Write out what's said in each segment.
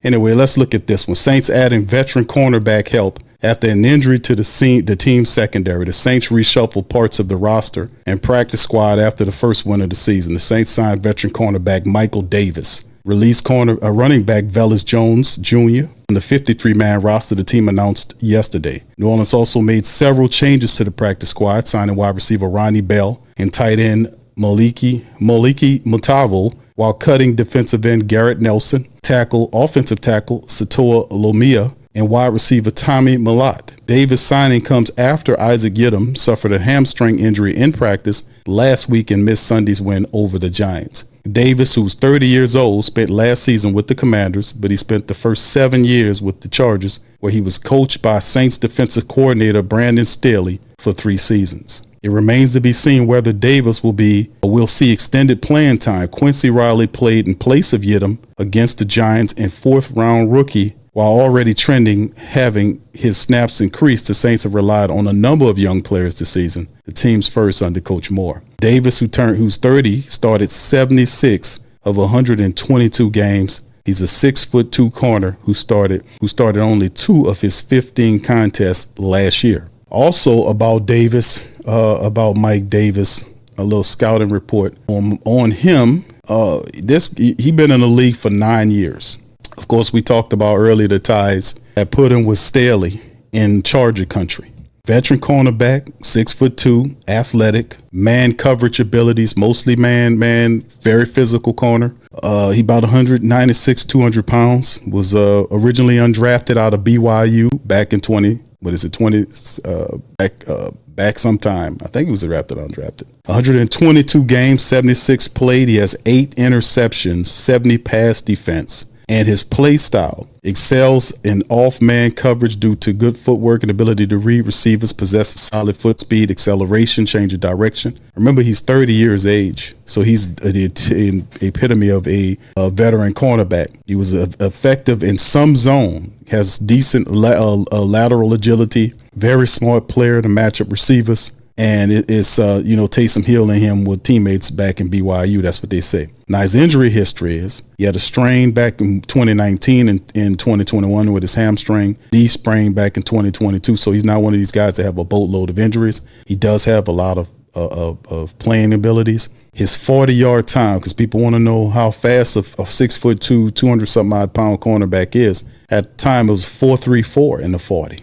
Anyway, let's look at this one. Saints adding veteran cornerback help after an injury to the team's secondary. The Saints reshuffled parts of the roster and practice squad after the first win of the season. The Saints signed veteran cornerback Michael Davis, released running back Velus Jones Jr. on the 53-man roster the team announced yesterday. New Orleans also made several changes to the practice squad, signing wide receiver Ronnie Bell and tight end Maliki Mutavo, while cutting defensive end Garrett Nelson, offensive tackle Satoa Lomia, and wide receiver Tommy Millott. Davis' signing comes after Isaac Yiadom suffered a hamstring injury in practice last week and missed Sunday's win over the Giants. Davis, who's 30 years old, spent last season with the Commanders, but he spent the first 7 years with the Chargers, where he was coached by Saints defensive coordinator Brandon Staley for 3 seasons. It remains to be seen whether Davis will see extended playing time. Quincy Riley played in place of Yiadom against the Giants and 4th-round rookie. While already trending, having his snaps increased, the Saints have relied on a number of young players this season, the team's first under Coach Moore. Davis, who's 30, started 76 of 122 games. He's a 6'2" corner who started only 2 of his 15 contests last year. Also about Mike Davis, a little scouting report on him. He been in the league for 9 years. Of course, we talked about earlier the ties that put him with Staley in Charger country. Veteran cornerback, 6'2", athletic, man coverage abilities, mostly man, very physical corner. He about 196, 200 pounds, was originally undrafted out of BYU back in back sometime. I think he was drafted undrafted. 122 games, 76 played. He has 8 interceptions, 70 pass defense. And his play style excels in off-man coverage due to good footwork and ability to read receivers, possesses solid foot speed, acceleration, change of direction. Remember, he's 30 years age, so he's the epitome of a veteran cornerback. He was effective in some zone, has decent lateral agility, very smart player to match up receivers. And it's Taysom Hill and him with teammates back in BYU. That's what they say. Now, his injury history is he had a strain back in 2019 and in 2021 with his hamstring, knee sprain back in 2022. So he's not one of these guys that have a boatload of injuries. He does have a lot of playing abilities. His 40-yard time, because people want to know how fast a 6'2", 200-something-odd pound cornerback is. At the time, it was 4.34 in the 40.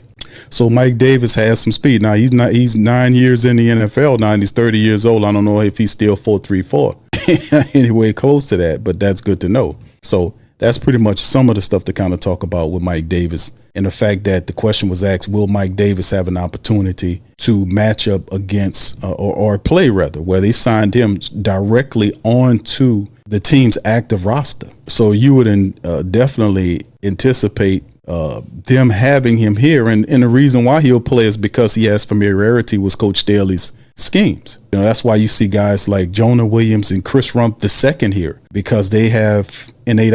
So Mike Davis has some speed. Now he's 9 years in the NFL now, and he's 30 years old. I don't know if he's still 4.34 anyway, close to that, but that's good to know. So that's pretty much some of the stuff to kind of talk about with Mike Davis, and the fact that the question was asked, will Mike Davis have an opportunity to match up against or play rather, where they signed him directly onto the team's active roster. So you would definitely anticipate them having him here, and the reason why he'll play is because he has familiarity with Coach Staley's schemes. That's why you see guys like Jonah Williams and Chris Rump II here, because they have innate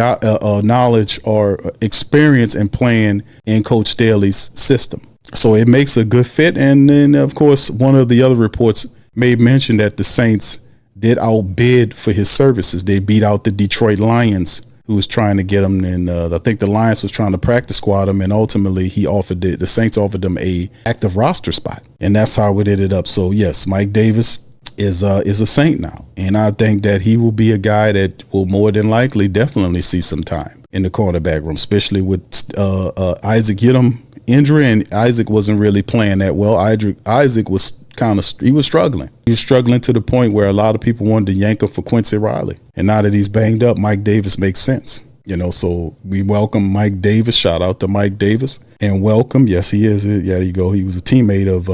knowledge or experience in playing in Coach Staley's system. So it makes a good fit. And then, of course, one of the other reports made mention that the Saints did outbid for his services. They beat out the Detroit Lions, who was trying to get him, and I think the Lions was trying to practice squad him, and ultimately the Saints offered him a active roster spot, and that's how it ended up. So yes, Mike Davis is a Saint now, and I think that he will be a guy that will more than likely definitely see some time in the cornerback room, especially with Isaac Yiadom injury, and Isaac wasn't really playing that well. Isaac was he was struggling. He was struggling to the point where a lot of people wanted to yank him for Quincy Riley. And now that he's banged up, Mike Davis makes sense. So we welcome Mike Davis. Shout out to Mike Davis and welcome. Yes, he is. Yeah, there you go. He was a teammate of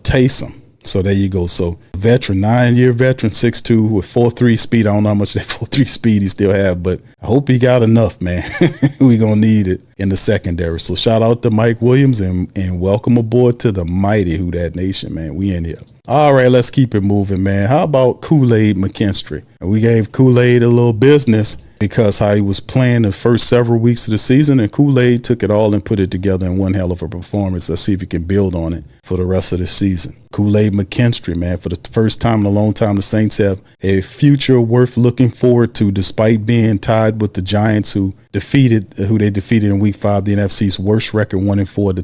Taysom. So there you go. So veteran, 9-year veteran, 6'2", with 4.3 speed. I don't know how much that 4.3 speed he still have, but I hope he got enough, man. We're going to need it in the secondary. So shout out to Mike Williams and welcome aboard to the mighty Who Dat Nation, man. We in here. All right, let's keep it moving, man. How about Kool-Aid McKinstry? We gave Kool-Aid a little business because how he was playing the first several weeks of the season, and Kool-Aid took it all and put it together in one hell of a performance. Let's see if he can build on it for the rest of the season. Kool-Aid McKinstry, man, for the first time in a long time, the Saints have a future worth looking forward to, despite being tied with the Giants, who they defeated in Week 5, the NFC's worst record, 1-4.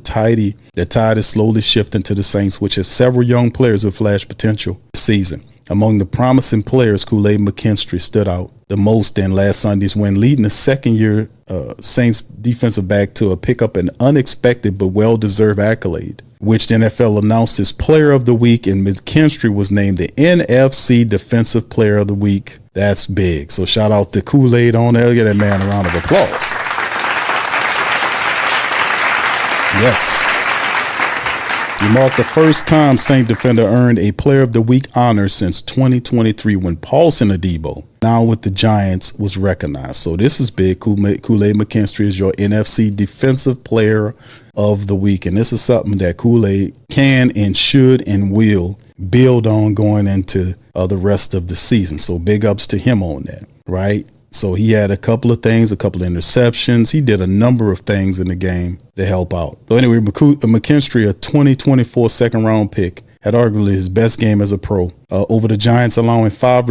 The tide is slowly shifting to the Saints, which has several young players with flash potential this season. Among the promising players, Kool-Aid McKinstry stood out the most in last Sunday's win, leading the second-year Saints defensive back to pick up an unexpected but well-deserved accolade, which the NFL announced as Player of the Week, and McKinstry was named the NFC Defensive Player of the Week. That's big. So shout out to Kool-Aid on there. Give that man a round of applause. Yes. He marked the first time Saint defender earned a Player of the Week honor since 2023 when Paulson Adebo, now with the Giants, was recognized. So this is big. Kool-Aid McKinstry is your NFC Defensive Player of the Week. And this is something that Kool-Aid can and should and will build on going into the rest of the season. So big ups to him on that, right? So he had a couple of things, a couple of interceptions. He did a number of things in the game to help out. So anyway, McKinstry, a 2024 second-round pick, had arguably his best game as a pro over the Giants, allowing five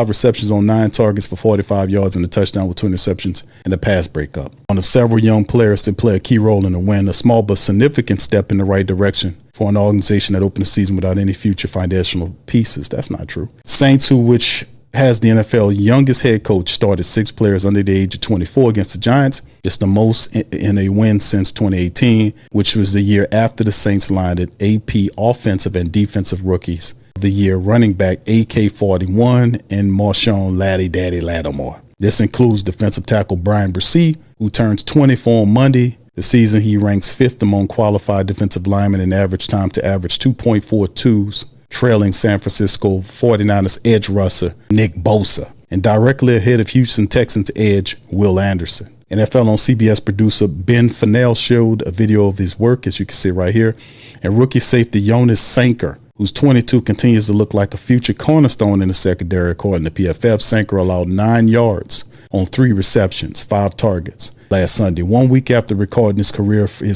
receptions on 9 targets for 45 yards and a touchdown with 2 interceptions and a pass breakup. One of several young players to play a key role in the win, a small but significant step in the right direction for an organization that opened the season without any future foundational pieces. That's not true. Saints, which has the NFL youngest head coach, started 6 players under the age of 24 against the Giants. It's the most in a win since 2018, which was the year after the Saints landed AP Offensive and Defensive Rookies of the Year running back AK-41 and Marshawn Laddie Daddy Lattimore. This includes defensive tackle Brian Bresee, who turns 24 on Monday. This season, he ranks 5th among qualified defensive linemen in average time to average 2.42s, trailing San Francisco 49ers edge rusher Nick Bosa, and directly ahead of Houston Texans edge Will Anderson. NFL on CBS producer Ben Fennell showed a video of his work, as you can see right here, and rookie safety Jonas Sanker, who's 22, continues to look like a future cornerstone in the secondary. According to PFF, Sanker allowed 9 yards on 3 receptions, 5 targets last Sunday, 1 week after recording his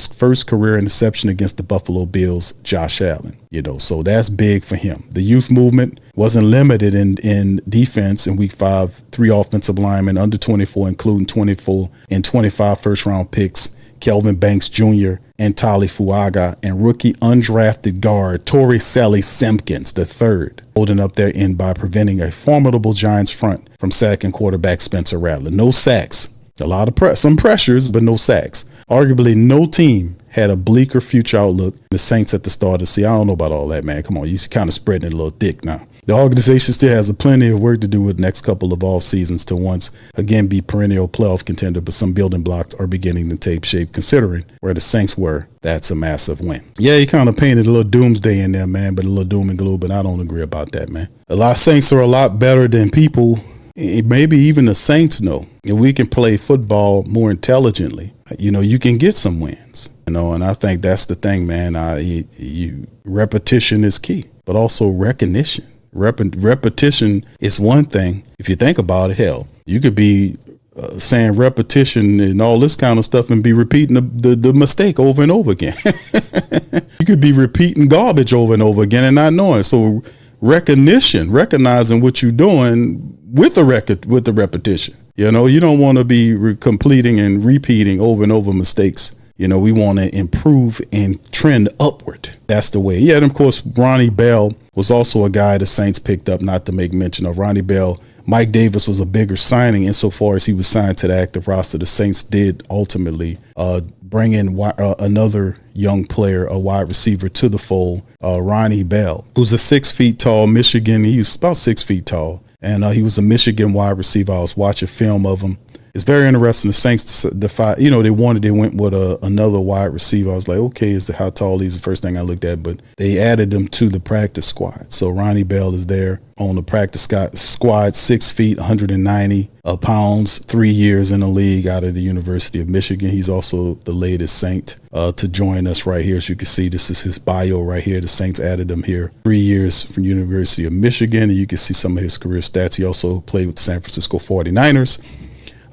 first career interception against the Buffalo Bills' Josh Allen. So that's big for him. The youth movement wasn't limited in defense in Week 5. 3 offensive linemen under 24, including 24 and 25 first-round picks, Kelvin Banks Jr. and Tali Fuaga, and rookie undrafted guard Torrey Sally Simpkins III, holding up their end by preventing a formidable Giants front from sacking quarterback Spencer Rattler. No sacks. A lot of some pressures, but no sacks. Arguably, no team had a bleaker future outlook than the Saints at the start of the season. I don't know about all that, man. Come on, you're kind of spreading it a little thick now. The organization still has plenty of work to do with the next couple of off seasons to once again be perennial playoff contender, but some building blocks are beginning to take shape. Considering where the Saints were, that's a massive win. Yeah, he kind of painted a little doomsday in there, man, but a little doom and gloom, but I don't agree about that, man. A lot of Saints are a lot better than people, maybe even the Saints know. If we can play football more intelligently, you can get some wins, and I think that's the thing, man. Repetition is key, but also recognition. Repetition is one thing. If you think about it, hell, you could be saying repetition and all this kind of stuff and be repeating the mistake over and over again. You could be repeating garbage over and over again and not knowing. So recognition, recognizing what you're doing with the repetition. You don't want to be completing and repeating over and over mistakes. We want to improve and trend upward. That's the way. Yeah, and of course, Ronnie Bell was also a guy the Saints picked up, not to make mention of Ronnie Bell. Mike Davis was a bigger signing insofar as he was signed to the active roster. The Saints did ultimately bring in another young player, a wide receiver, to the fold, Ronnie Bell, who's a 6 feet tall Michigan. He was about 6 feet tall, and he was a Michigan wide receiver. I was watching film of him it's very interesting. The Saints they went with another wide receiver. I was like, okay, how tall he's the first thing I looked at, but they added them to the practice squad. So Ronnie Bell is there on the practice squad, 6 feet, 190 pounds, 3 years in the league out of the University of Michigan. He's also the latest Saint to join us right here. As you can see, this is his bio right here. The Saints added him here. 3 years from University of Michigan, and you can see some of his career stats. He also played with the San Francisco 49ers.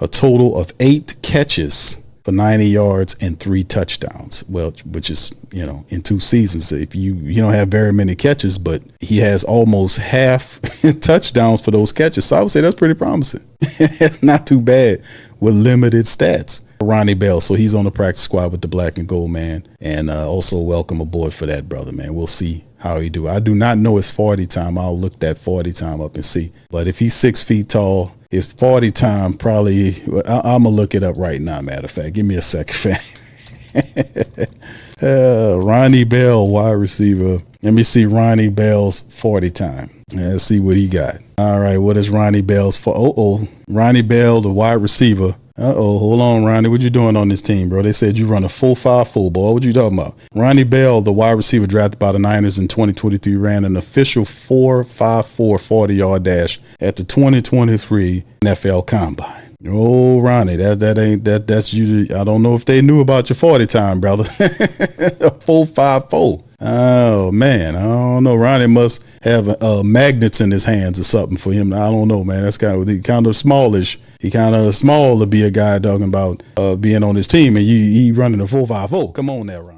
A total of 8 catches for 90 yards and 3 touchdowns. Well, which is, in 2 seasons. If you don't have very many catches, but he has almost half touchdowns for those catches. So I would say that's pretty promising. It's not too bad with limited stats. Ronnie Bell, so he's on the practice squad with the black and gold, man. And also welcome aboard for that, brother, man. We'll see how he do. I do not know his 40 time. I'll look that 40 time up and see. But if he's 6 feet tall, his 40 time probably, I'm going to look it up right now, matter of fact. Give me a second, fam. Ronnie Bell, wide receiver. Let me see Ronnie Bell's 40 time. Let's see what he got. All right, what is Ronnie Bell's for? Ronnie Bell, the wide receiver. Hold on, Ronnie. What you doing on this team, bro? They said you run a 4.54, boy. What you talking about? Ronnie Bell, the wide receiver drafted by the Niners in 2023, ran an official 4.54 40-yard dash at the 2023 NFL Combine. Oh, Ronnie, that's usually, I don't know if they knew about your 40 time, brother. 4.54. Oh, man. I don't know. Ronnie must have magnets in his hands or something for him. I don't know, man. That's kind of smallish. He kind of small to be a guy talking about being on his team, and he running a 4.54. Come on there, Ronnie.